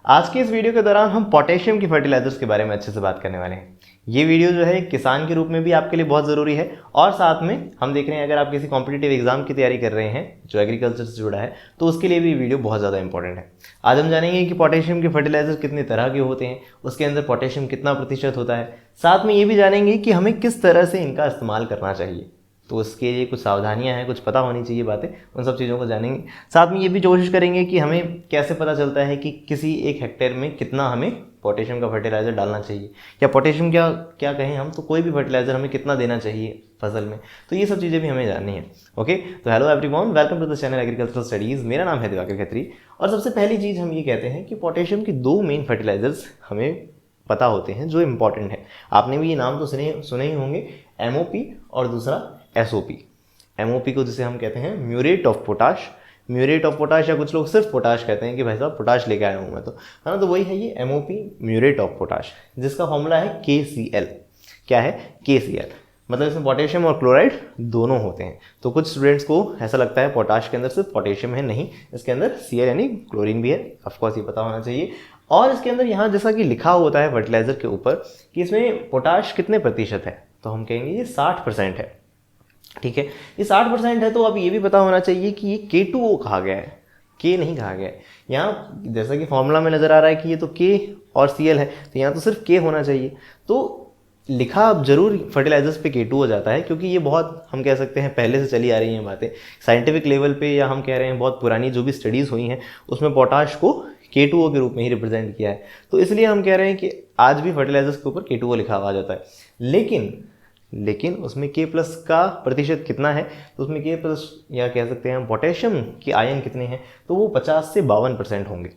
आज के इस वीडियो के दौरान हम पोटेशियम की फर्टिलाइजर्स के बारे में अच्छे से बात करने वाले हैं। ये वीडियो जो है एक किसान के रूप में भी आपके लिए बहुत ज़रूरी है और साथ में हम देख रहे हैं अगर आप किसी कॉम्पिटिटिव एग्जाम की तैयारी कर रहे हैं जो एग्रीकल्चर से जुड़ा है तो उसके लिए भी वीडियो बहुत ज़्यादा इंपॉर्टेंट है। आज हम जानेंगे कि पोटेशियम के फर्टिलाइजर कितने तरह के होते हैं, उसके अंदर पोटेशियम कितना प्रतिशत होता है, साथ में ये भी जानेंगे कि हमें किस तरह से इनका इस्तेमाल करना चाहिए। तो उसके लिए कुछ सावधानियां हैं, कुछ पता होनी चाहिए बातें, उन सब चीज़ों को जानेंगे। साथ में ये भी कोशिश करेंगे कि हमें कैसे पता चलता है कि किसी एक हेक्टेयर में कितना हमें पोटेशियम का फर्टिलाइज़र डालना चाहिए, या पोटेशियम क्या क्या कहें हम, तो कोई भी फर्टिलाइज़र हमें कितना देना चाहिए फसल में। तो ये सब चीज़ें भी हमें जाननी है। ओके, तो hello everyone, welcome to the channel agricultural studies. मेरा नाम है दिवाकर खत्री और सबसे पहली चीज़ हम ये कहते हैं कि पोटेशियम की दो मेन फर्टिलाइजर्स हमें पता होते हैं जो इम्पॉर्टेंट है। आपने भी ये नाम तो सुने ही होंगे, MOP और दूसरा SOP। MOP को जिसे हम कहते हैं म्यूरेट ऑफ पोटाश, या कुछ लोग सिर्फ पोटाश कहते हैं कि भाई साहब पोटाश लेके आया हूँ मैं, तो है ना, तो वही है ये MOP म्यूरेट ऑफ पोटाश, जिसका फॉर्मूला है KCl। क्या है KCl? मतलब इसमें पोटेशियम और क्लोराइड दोनों होते हैं। तो कुछ स्टूडेंट्स को ऐसा लगता है पोटाश के अंदर सिर्फ पोटेशियम है, नहीं, इसके अंदर Cl यानी क्लोरीन भी है। ऑफकोर्स ये पता होना चाहिए। और इसके अंदर यहाँ जैसा कि लिखा होता है फर्टिलाइजर के ऊपर कि इसमें पोटाश कितने प्रतिशत है, तो हम कहेंगे ये 60% है। ठीक है, ये 60% है। तो अब ये भी पता होना चाहिए कि ये K2O कहा गया है, K नहीं कहा गया है। यहाँ जैसा कि फॉर्मूला में नज़र आ रहा है कि ये तो K और Cl है, तो यहाँ तो सिर्फ K होना चाहिए। तो लिखा अब जरूर फर्टिलाइजर्स पे K2 हो जाता है, क्योंकि ये बहुत, हम कह सकते हैं, पहले से चली आ रही हैं बातें साइंटिफिक लेवल पे, या हम कह रहे हैं बहुत पुरानी जो भी स्टडीज़ हुई हैं उसमें पोटाश को K2O के रूप में ही रिप्रेजेंट किया है। तो इसलिए हम कह रहे हैं कि आज भी फर्टिलाइजर्स के ऊपर K2O लिखा हुआ जाता है। लेकिन उसमें K+ का प्रतिशत कितना है, तो उसमें K+, या कह सकते हैं हम पोटेशियम की आयन कितने हैं, तो वो 50 से 52% होंगे।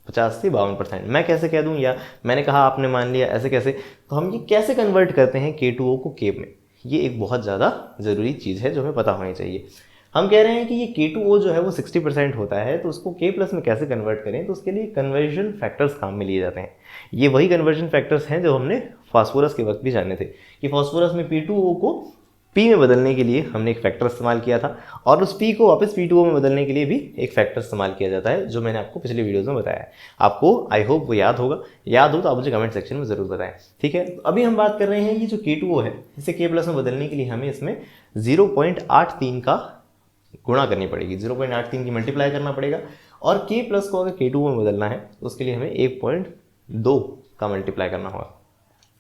50 से 52%। मैं कैसे कह दूं, या मैंने कहा आपने मान लिया, ऐसे कैसे? तो हम ये कैसे कन्वर्ट करते हैं K2O को K में, ये एक बहुत ज़्यादा ज़रूरी चीज़ है जो हमें पता होनी चाहिए। हम कह रहे हैं कि ये K2O जो है वो 60% होता है, तो उसको K+ में कैसे कन्वर्ट करें, तो उसके लिए कन्वर्जन फैक्टर्स काम में लिए जाते हैं। ये वही कन्वर्जन फैक्टर्स हैं जो हमने फास्फोरस के वक्त भी जाने थे कि फास्फोरस में P2O को P में बदलने के लिए हमने एक फैक्टर इस्तेमाल किया था, और उस P को वापस P2O में बदलने के लिए भी एक फैक्टर इस्तेमाल किया जाता है, जो मैंने आपको पिछले वीडियोज़ में बताया है। आपको आई होप वो याद होगा। याद हो तो आप मुझे कमेंट सेक्शन में ज़रूर बताएं। ठीक है, तो अभी हम बात कर रहे हैं ये जो K2O है, इसे K+ में बदलने के लिए हमें इसमें 0.83 का गुणा करनी पड़ेगी, 0.83 की मल्टीप्लाई करना पड़ेगा। और K+ को अगर K2O में बदलना है तो उसके लिए हमें 1.2 का मल्टीप्लाई करना होगा।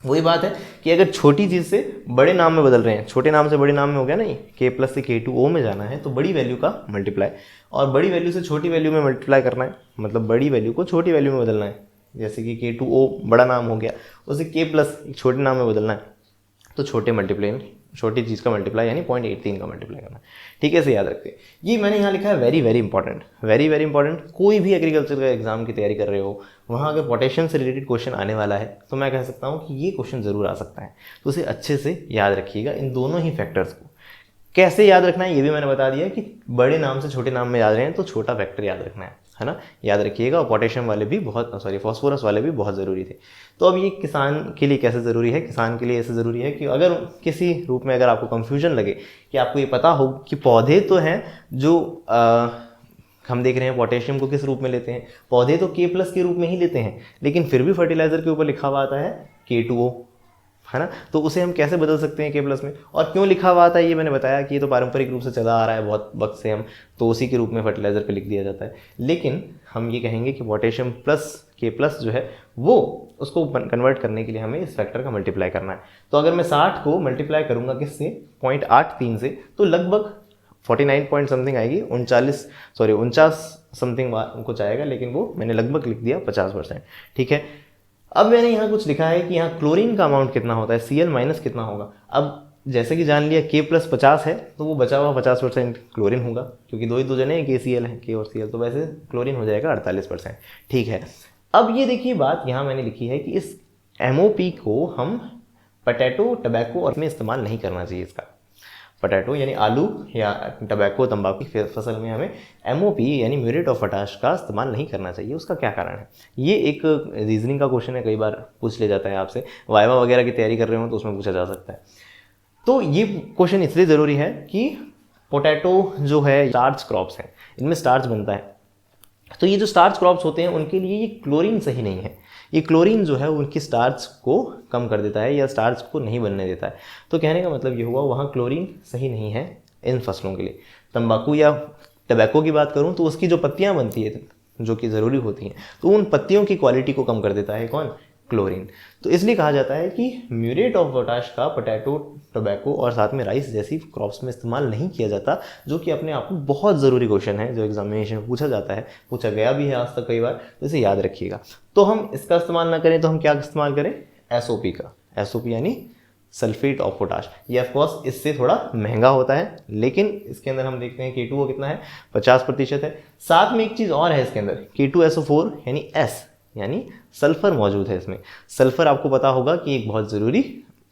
वही बात है कि अगर छोटी चीज़ से बड़े नाम में बदल रहे हैं, छोटे नाम से बड़े नाम में हो गया नहीं, K+ से K2O में जाना है तो बड़ी वैल्यू का मल्टीप्लाई, और बड़ी वैल्यू से छोटी वैल्यू में मल्टीप्लाई करना है, मतलब बड़ी वैल्यू को छोटी वैल्यू में बदलना है। जैसे कि K2O बड़ा नाम हो गया, उसे K+ एक छोटे नाम में बदलना है, तो छोटी चीज़ का मल्टीप्लाई यानी 0.83 का मल्टीप्लाई करना है। ठीक है, से याद रखते हैं। ये मैंने यहाँ लिखा है वेरी वेरी इंपॉर्टेंट। कोई भी एग्रीकल्चर का एग्जाम की तैयारी कर रहे हो, वहाँ अगर पोटेशियम से रिलेटेड क्वेश्चन आने वाला है तो मैं कह सकता हूँ कि ये क्वेश्चन ज़रूर आ सकता है। तो उसे अच्छे से याद रखिएगा, इन दोनों ही फैक्टर्स को। कैसे याद रखना है ये भी मैंने बता दिया कि बड़े नाम से छोटे नाम में याद रहे हैं तो छोटा फैक्टर याद रखना है ना, याद रखिएगा। और पोटेशियम वाले भी फॉस्फोरस वाले भी बहुत ज़रूरी थे। तो अब ये किसान के लिए कैसे ज़रूरी है? किसान के लिए ऐसे ज़रूरी है कि अगर किसी रूप में अगर आपको कन्फ्यूजन लगे, कि आपको ये पता हो कि पौधे तो हैं जो हम देख रहे हैं पोटेशियम को किस रूप में लेते हैं, पौधे तो K+ के रूप में ही लेते हैं, लेकिन फिर भी फर्टिलाइज़र के ऊपर लिखा हुआ आता है K2O, है ना, तो उसे हम कैसे बदल सकते हैं K+ में? और क्यों लिखा हुआ आता है ये मैंने बताया कि ये तो पारंपरिक रूप से चला आ रहा है बहुत वक्त से, हम तो उसी के रूप में फर्टिलाइज़र पे लिख दिया जाता है। लेकिन हम ये कहेंगे कि पोटेशियम प्लस K+ जो है वो, उसको कन्वर्ट करने के लिए हमें इस फैक्टर का मल्टीप्लाई करना है। तो अगर मैं 60 को मल्टीप्लाई करूँगा किससे, 0.83 से, तो लगभग 49 पॉइंट समथिंग आएगी, 49 समथिंग कुछ आएगा, लेकिन वो मैंने लगभग लिख दिया 50%। ठीक है, अब मैंने यहाँ कुछ लिखा है कि यहाँ क्लोरीन का अमाउंट कितना होता है, Cl- कितना होगा। अब जैसे कि जान लिया K+ 50 है, तो वो बचा हुआ 50% क्लोरीन होगा, क्योंकि दो ही दो जने हैं, KCl है, K और Cl, तो वैसे क्लोरीन हो जाएगा 48%। ठीक है, अब ये देखिए बात यहाँ मैंने लिखी है कि इस MOP को हम पोटैटो, टबैको और में इस्तेमाल नहीं करना चाहिए। इसका पोटैटो यानी आलू या टबैको, तंबाकू की फसल में हमें MOP यानी म्यूरेट ऑफ पोटाश का इस्तेमाल नहीं करना चाहिए। उसका क्या कारण है? ये एक रीजनिंग का क्वेश्चन है, कई बार पूछ लिया जाता है आपसे, वाइवा वगैरह की तैयारी कर रहे हो तो उसमें पूछा जा सकता है। तो ये क्वेश्चन इसलिए ज़रूरी है कि पोटैटो जो है स्टार्च क्रॉप्स हैं, इनमें स्टार्च बनता है, तो ये जो स्टार्च क्रॉप्स होते हैं उनके लिए ये क्लोरीन सही नहीं है। ये क्लोरीन जो है उनकी स्टार्च को कम कर देता है या स्टार्च को नहीं बनने देता है। तो कहने का मतलब ये हुआ वहाँ क्लोरीन सही नहीं है इन फसलों के लिए। तंबाकू या टबैको की बात करूँ तो उसकी जो पत्तियाँ बनती है जो कि ज़रूरी होती हैं, तो उन पत्तियों की क्वालिटी को कम कर देता है कौन? क्लोरीन। तो इसलिए कहा जाता है कि म्यूरेट ऑफ पोटाश का पोटैटो, टोबैको और साथ में राइस जैसी क्रॉप्स में इस्तेमाल नहीं किया जाता, जो कि अपने आप में बहुत ज़रूरी क्वेश्चन है, जो एग्जामिनेशन में पूछा जाता है, पूछा गया भी है आज तक कई बार, तो इसे याद रखिएगा। तो हम इसका इस्तेमाल ना करें तो हम क्या इस्तेमाल करें? SOP का। SOP यानी सल्फेट ऑफ पोटाश। ये ऑफकोर्स इससे थोड़ा महंगा होता है, लेकिन इसके अंदर हम देखते हैं K2O कितना है? 50% है। साथ में एक चीज़ और है इसके अंदर, K2SO4 यानी S यानी सल्फ़र मौजूद है इसमें। सल्फ़र आपको पता होगा कि एक बहुत ज़रूरी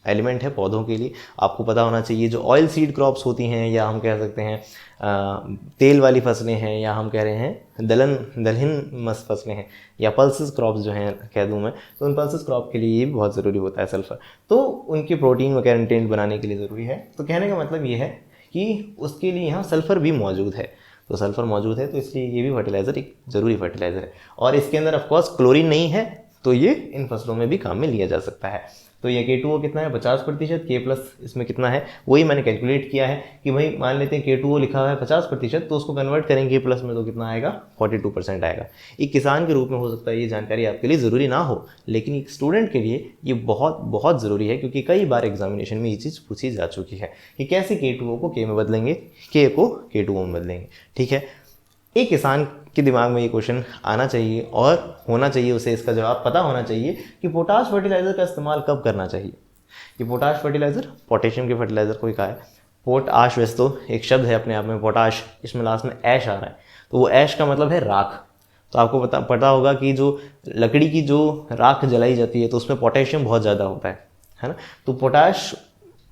एलिमेंट है पौधों के लिए। आपको पता होना चाहिए जो ऑयल सीड क्रॉप्स होती हैं, या हम कह सकते हैं तेल वाली फसलें हैं, या हम कह रहे हैं दलहन मस्त फसलें हैं, या पल्सेस क्रॉप्स जो हैं कह दूं मैं, तो उन पल्सेस क्रॉप के लिए ये बहुत ज़रूरी होता है सल्फ़र। तो उनके प्रोटीन व कंटेंट बनाने के लिए ज़रूरी है। तो कहने का मतलब ये है कि उसके लिए यहाँ सल्फ़र भी मौजूद है। तो सल्फ़र मौजूद है तो इसलिए ये भी फर्टिलाइज़र एक ज़रूरी फर्टिलाइज़र है। और इसके अंदर ऑफकोर्स क्लोरीन नहीं है, तो ये इन फसलों में भी काम में लिया जा सकता है। तो ये K2O कितना है? 50%। K प्लस इसमें कितना है वही मैंने कैलकुलेट किया है कि भाई मान लेते हैं K2O लिखा हुआ है 50%, तो उसको कन्वर्ट करेंगे K प्लस में तो कितना आएगा? 42% आएगा। एक किसान के रूप में हो सकता है ये जानकारी आपके लिए ज़रूरी ना हो, लेकिन एक स्टूडेंट के लिए ये बहुत बहुत ज़रूरी है, क्योंकि कई बार एग्जामिनेशन में ये चीज़ पूछी जा चुकी है कि कैसे K2O को K में बदलेंगे, K को K2O में बदलेंगे। ठीक है, एक किसान के दिमाग में ये क्वेश्चन आना चाहिए और होना चाहिए, उसे इसका जवाब पता होना चाहिए कि पोटाश फर्टिलाइज़र का इस्तेमाल कब करना चाहिए। ये पोटाश फर्टिलाइज़र पोटेशियम के फर्टिलाइज़र को ही कहा है। पोटाश वैसे तो एक शब्द है अपने आप में, पोटाश, इसमें लास्ट में ऐश आ रहा है, तो वो ऐश का मतलब है राख। तो आपको पता होगा कि जो लकड़ी की जो राख जलाई जाती है तो उसमें पोटेशियम बहुत ज़्यादा होता है ना। तो पोटाश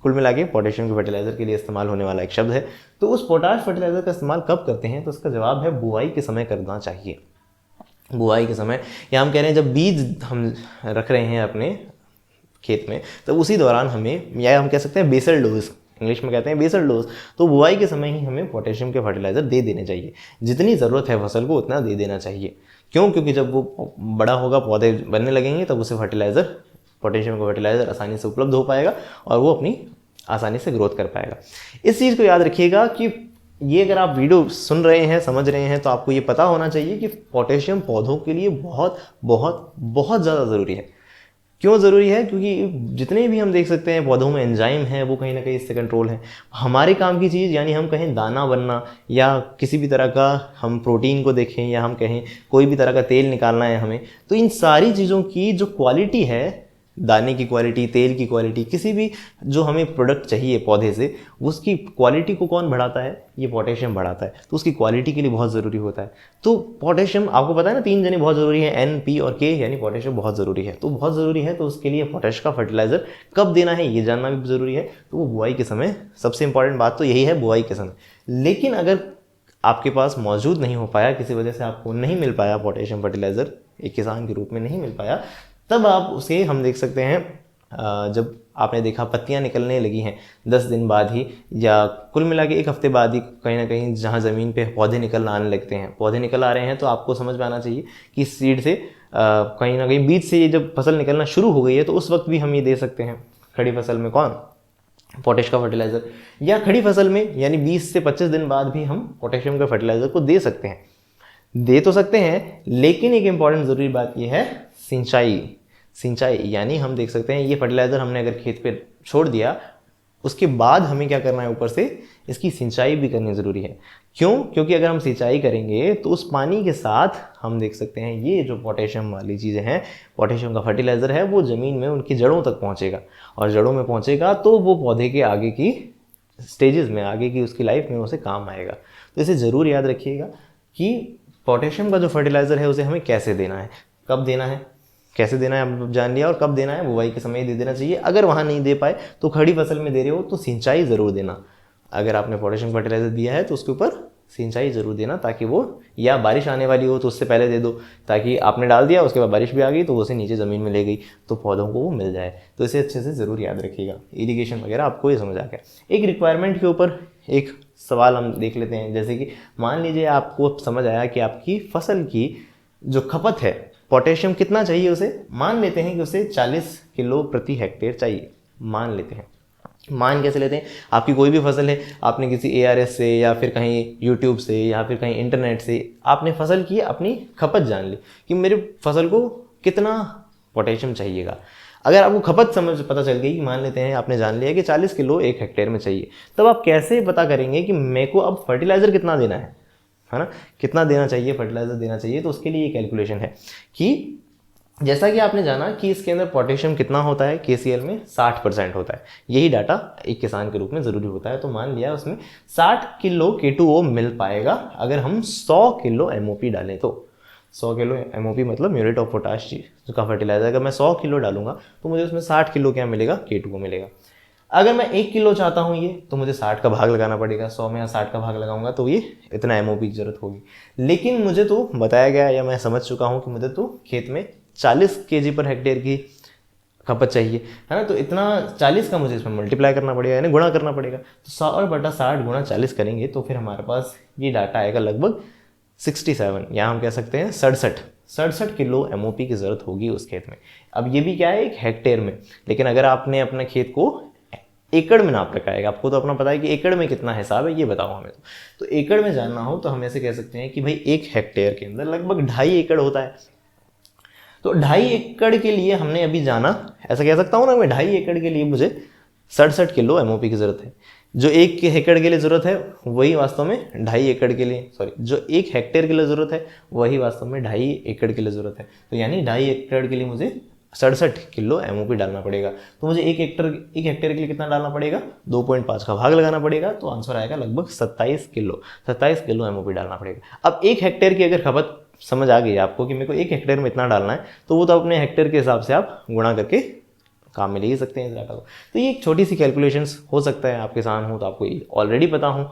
कुल मिला के पोटेशियम के फर्टिलाइज़र के लिए इस्तेमाल होने वाला एक शब्द है। तो उस पोटाश फर्टिलाइज़र का इस्तेमाल कब करते हैं? तो उसका जवाब है बुआई के समय करना चाहिए। बुआई के समय, या हम कह रहे हैं जब बीज हम रख रहे हैं अपने खेत में, तो उसी दौरान हमें, या हम कह सकते हैं बेसल डोज, इंग्लिश में कहते हैं बेसल डोज, तो बुआई के समय ही हमें पोटेशियम के फर्टिलाइज़र दे देने चाहिए। जितनी ज़रूरत है फसल को उतना दे देना चाहिए। क्यों? क्योंकि जब वो बड़ा होगा, पौधे बनने लगेंगे, तब उसे फर्टिलाइज़र, पोटेशियम का फर्टिलाइज़र आसानी से उपलब्ध हो पाएगा और वो अपनी आसानी से ग्रोथ कर पाएगा। इस चीज़ को याद रखिएगा कि ये अगर आप वीडियो सुन रहे हैं, समझ रहे हैं, तो आपको ये पता होना चाहिए कि पोटेशियम पौधों के लिए बहुत बहुत बहुत ज़्यादा ज़रूरी है। क्यों ज़रूरी है? क्योंकि जितने भी हम देख सकते हैं पौधों में एंजाइम है, वो कहीं ना कहीं इससे कंट्रोल है। हमारे काम की चीज़, यानी हम कहें दाना बनना, या किसी भी तरह का हम प्रोटीन को देखें, या हम कहें कोई भी तरह का तेल निकालना है हमें, तो इन सारी चीज़ों की जो क्वालिटी है, दाने की क्वालिटी, तेल की क्वालिटी, किसी भी जो हमें प्रोडक्ट चाहिए पौधे से, उसकी क्वालिटी को कौन बढ़ाता है? ये पोटेशियम बढ़ाता है। तो उसकी क्वालिटी के लिए बहुत ज़रूरी होता है। तो पोटेशियम आपको पता है ना, 3 जने बहुत ज़रूरी है, N, P और K, यानी पोटेशियम बहुत ज़रूरी है। तो बहुत ज़रूरी है, तो उसके लिए पोटेश का फर्टिलाइज़र कब देना है ये जानना भी ज़रूरी है। तो वो बुआई के समय, सबसे इंपॉर्टेंट बात तो यही है, बुआई के समय। लेकिन अगर आपके पास मौजूद नहीं हो पाया, किसी वजह से आपको नहीं मिल पाया पोटेशियम फर्टिलाइज़र, एक किसान के रूप में नहीं मिल पाया, तब आप उसे, हम देख सकते हैं जब आपने देखा पत्तियां निकलने लगी हैं 10 दिन बाद ही, या कुल मिला के 1 हफ्ते बाद ही, कहीं ना कहीं जहां ज़मीन पे पौधे निकल आने लगते हैं, पौधे निकल आ रहे हैं, तो आपको समझ में आना चाहिए कि सीड से कहीं ना कहीं बीज से ये जब फसल निकलना शुरू हो गई है, तो उस वक्त भी हम ये दे सकते हैं खड़ी फसल में कौन? पोटेश का फर्टिलाइज़र। या खड़ी फसल में यानी 20 से 25 दिन बाद भी हम पोटेशियम का फर्टिलाइज़र को दे सकते हैं। दे तो सकते हैं, लेकिन एक इंपॉर्टेंट ज़रूरी बात यह है सिंचाई। यानी हम देख सकते हैं ये फर्टिलाइज़र हमने अगर खेत पे छोड़ दिया, उसके बाद हमें क्या करना है? ऊपर से इसकी सिंचाई भी करनी ज़रूरी है। क्यों? क्योंकि अगर हम सिंचाई करेंगे तो उस पानी के साथ हम देख सकते हैं ये जो पोटेशियम वाली चीज़ें हैं, पोटेशियम का फर्टिलाइज़र है, वो ज़मीन में उनकी जड़ों तक पहुँचेगा, और जड़ों में पहुँचेगा तो वो पौधे के आगे की स्टेजेस में, आगे की उसकी लाइफ में उसे काम आएगा। तो इसे ज़रूर याद रखिएगा कि पोटेशियम का जो फर्टिलाइज़र है उसे हमें कैसे देना है, कब देना है, कैसे देना है आप जान लिया, और कब देना है बुआई के समय दे देना चाहिए। अगर वहाँ नहीं दे पाए तो खड़ी फसल में दे रहे हो तो सिंचाई ज़रूर देना। अगर आपने पोटेशियम फर्टिलाइज़र दिया है तो उसके ऊपर सिंचाई ज़रूर देना, ताकि वो, या बारिश आने वाली हो तो उससे पहले दे दो, ताकि आपने डाल दिया उसके बाद बारिश भी आ गई तो वो उसे नीचे ज़मीन में ले गई तो पौधों को वो मिल जाए। तो इसे अच्छे से ज़रूर याद रखिएगा। इरिगेशन वगैरह आपको ये समझ आ गया। एक रिक्वायरमेंट के ऊपर एक सवाल हम देख लेते हैं। जैसे कि मान लीजिए आपको समझ आया कि आपकी फसल की जो खपत है पोटेशियम कितना चाहिए उसे, मान लेते हैं कि उसे 40 किलो प्रति हेक्टेयर चाहिए। मान लेते हैं, मान कैसे लेते हैं, आपकी कोई भी फसल है, आपने किसी ARS से या फिर कहीं YouTube से या फिर कहीं इंटरनेट से आपने फसल की अपनी खपत जान ली कि मेरे फसल को कितना पोटेशियम चाहिएगा। अगर आपको खपत समझ पता चल गई कि मान लेते हैं आपने जान लिया कि 40 किलो 1 हेक्टेयर में चाहिए, तब आप कैसे पता करेंगे कि मेरे को अब फर्टिलाइज़र कितना देना है ना, कितना देना चाहिए, फर्टिलाइज़र देना चाहिए। तो उसके लिए ये कैलकुलेशन है कि जैसा कि आपने जाना कि इसके अंदर पोटेशियम कितना होता है, KCl में 60% होता है। यही डाटा एक किसान के रूप में ज़रूरी होता है। तो मान लिया उसमें 60 किलो K2O मिल पाएगा अगर हम 100 किलो MOP डालें तो। 100 किलो MOP मतलब म्यूरेट ऑफ पोटाश का फर्टिलाइजर। अगर मैं 100 किलो डालूंगा तो मुझे उसमें 60 किलो क्या मिलेगा, K2O मिलेगा। अगर मैं 1 किलो चाहता हूँ ये, तो मुझे 60 का भाग लगाना पड़ेगा। 100 में 60 का भाग लगाऊंगा तो ये इतना MOP की जरूरत होगी। लेकिन मुझे तो बताया गया या मैं समझ चुका हूँ कि मुझे तो खेत में 40 kg पर हेक्टेयर की खपत चाहिए, है ना। तो इतना 40 का मुझे इसमें मल्टीप्लाई करना पड़ेगा, यानी गुणा करना पड़ेगा। तो 100/60 गुणा 40 करेंगे तो फिर हमारे पास ये डाटा आएगा लगभग 67, या हम कह सकते हैं 67 किलो MOP की ज़रूरत होगी उस खेत में। अब ये भी क्या है, एक हेक्टेयर में। लेकिन अगर आपने अपने खेत को एकड़ में नाप रखा है, आपको तो अपना पता है कि एकड़ में कितना हिसाब है, ये बताओ हमें। तो एकड़ में जानना हो तो हम ऐसे कह सकते हैं कि भाई 1 हेक्टेयर के अंदर लगभग 2.5 एकड़ होता है। तो 2.5 एकड़ के लिए हमने अभी जाना, ऐसा कह सकता हूँ ना मैं, 2.5 एकड़ के लिए मुझे 67 किलो MOP की ज़रूरत है। जो 1 एकड़ के लिए ज़रूरत है वही वास्तव में 2.5 एकड़ के लिए, जो 1 हेक्टेयर के लिए ज़रूरत है वही वास्तव में 2.5 एकड़ के लिए ज़रूरत है। तो यानी 2.5 एकड़ के लिए मुझे 67 किलो MOP डालना पड़ेगा। तो मुझे 1 हेक्टेयर के लिए कितना डालना पड़ेगा, 2.5 का भाग लगाना पड़ेगा। तो आंसर आएगा लगभग 27 किलो MOP डालना पड़ेगा। अब 1 हेक्टेयर की अगर खपत समझ आ गई आपको कि मेरे को 1 हेक्टेयर में इतना डालना है, तो वो तो अपने हेक्टेयर के हिसाब से आप गुणा करके काम में ले ही सकते हैं इस डाटा को। तो ये एक छोटी सी कैलकुलेशंस, हो सकता है आप किसान हो तो आपको ऑलरेडी पता हो,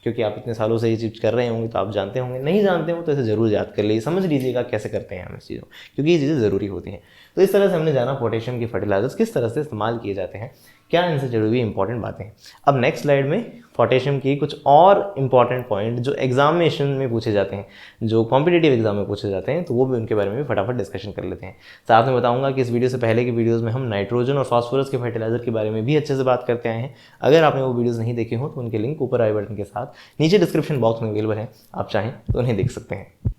क्योंकि आप इतने सालों से ये चीज़ कर रहे होंगे तो आप जानते होंगे। नहीं जानते हो तो इसे ज़रूर याद कर लीजिए, समझ लीजिएगा कैसे करते हैं हम इस चीज़ों, क्योंकि ये चीज़ें ज़रूरी होती हैं। तो इस तरह से हमने जाना पोटेशियम के फर्टिलाइजर्स किस तरह से इस्तेमाल किए जाते हैं, क्या इनसे जुड़ी हुई इंपॉर्टेंट बातें हैं। अब नेक्स्ट स्लाइड में पोटेशियम की कुछ और इंपॉर्टेंट पॉइंट जो एग्जामिनेशन में पूछे जाते हैं, जो कॉम्पिटिटिव एग्जाम में पूछे जाते हैं, तो वो भी उनके बारे में भी फटाफट डिस्कशन कर लेते हैं। साथ में बताऊंगा कि इस वीडियो से पहले की वीडियोस में हम नाइट्रोजन और फास्फोरस के फर्टिलाइजर के बारे में भी अच्छे से बात करते आए हैं। अगर आपने वो वीडियोज़ नहीं देखे हो तो उनके लिंक ऊपर आई बटन के साथ नीचे डिस्क्रिप्शन बॉक्स में अवेलेबल है, आप चाहें तो उन्हें देख सकते हैं।